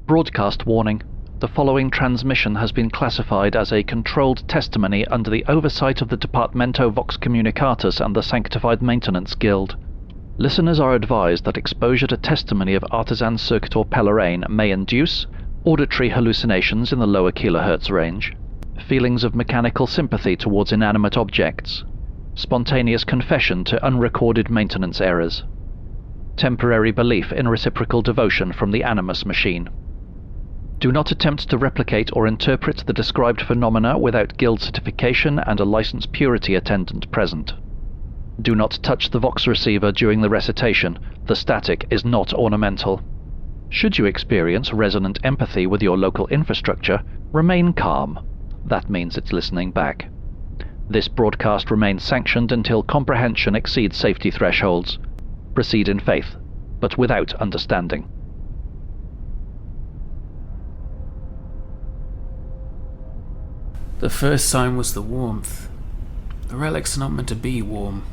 Broadcast warning. The following transmission has been classified as a controlled testimony under the oversight of the Departmento Vox-Communicatus and the Sanctified Maintenance Guild. Listeners are advised that exposure to testimony of Artisan-Circuitor Pell Orane may induce auditory hallucinations in the lower kilohertz range, feelings of mechanical sympathy towards inanimate objects, spontaneous confession to unrecorded maintenance errors, temporary belief in reciprocal devotion from the animus machine. Do not attempt to replicate or interpret the described phenomena without guild certification and a licensed purity attendant present. Do not touch the Vox receiver during the recitation. The static is not ornamental. Should you experience resonant empathy with your local infrastructure, remain calm. That means it's listening back. This broadcast remains sanctioned until comprehension exceeds safety thresholds. Proceed in faith, but without understanding. The first sign was the warmth. The relic's not meant to be warm.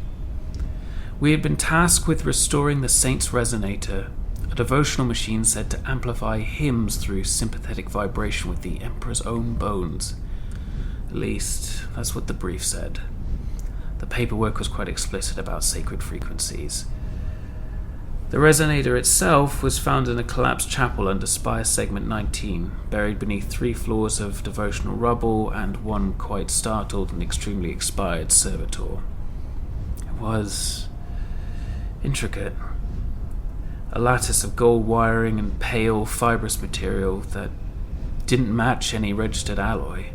We had been tasked with restoring the Saint's Resonator, a devotional machine said to amplify hymns through sympathetic vibration with the Emperor's own bones. At least, that's what the brief said. The paperwork was quite explicit about sacred frequencies. The resonator itself was found in a collapsed chapel under Spire Segment 19, buried beneath 3 floors of devotional rubble and one quite startled and extremely expired servitor. It was intricate. A lattice of gold wiring and pale, fibrous material that didn't match any registered alloy.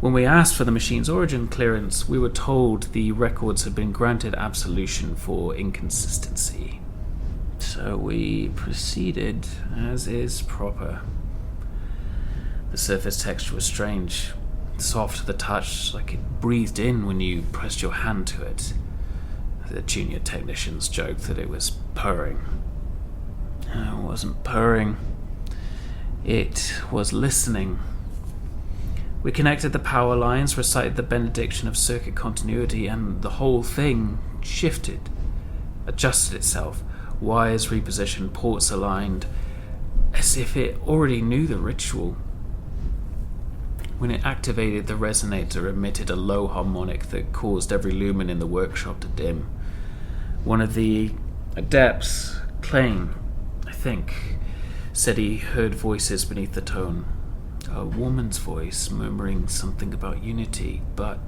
When we asked for the machine's origin clearance, we were told the records had been granted absolution for inconsistency. So we proceeded as is proper. The surface texture was strange, soft to the touch, like it breathed in when you pressed your hand to it. The junior technicians joked that it was purring. It wasn't purring. It was listening. We connected the power lines, recited the benediction of circuit continuity, and the whole thing shifted, adjusted itself. Wires repositioned, ports aligned, as if it already knew the ritual. When it activated, the resonator emitted a low harmonic that caused every lumen in the workshop to dim. One of the adepts, Klein, I think, said he heard voices beneath the tone. A woman's voice murmuring something about unity, but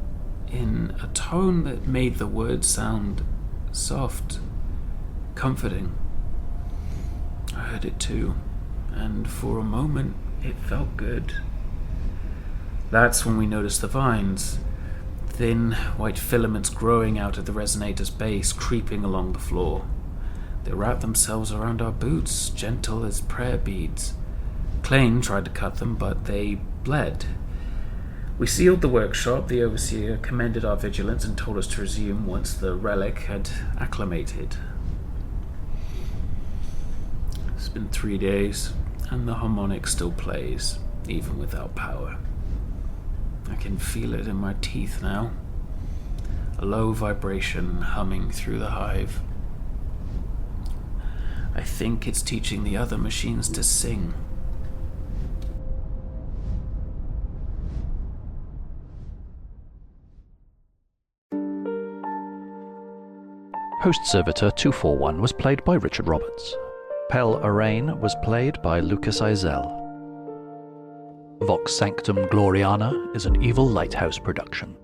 in a tone that made the words sound soft, comforting. I heard it too, and for a moment it felt good. That's when we noticed the vines, thin white filaments growing out of the resonator's base, creeping along the floor. They wrapped themselves around our boots, gentle as prayer beads. Klein tried to cut them, but they bled. We sealed the workshop. The overseer commended our vigilance and told us to resume once the relic had acclimated. It's been 3 days, and the harmonic still plays, even without power. I can feel it in my teeth now. A low vibration humming through the hive. I think it's teaching the other machines to sing. Host-Servitor 241 was played by Richard Roberts. Pell Orane was played by Lucas Eisele. Vox Sanctum Gloriana is an Evil Lighthouse production.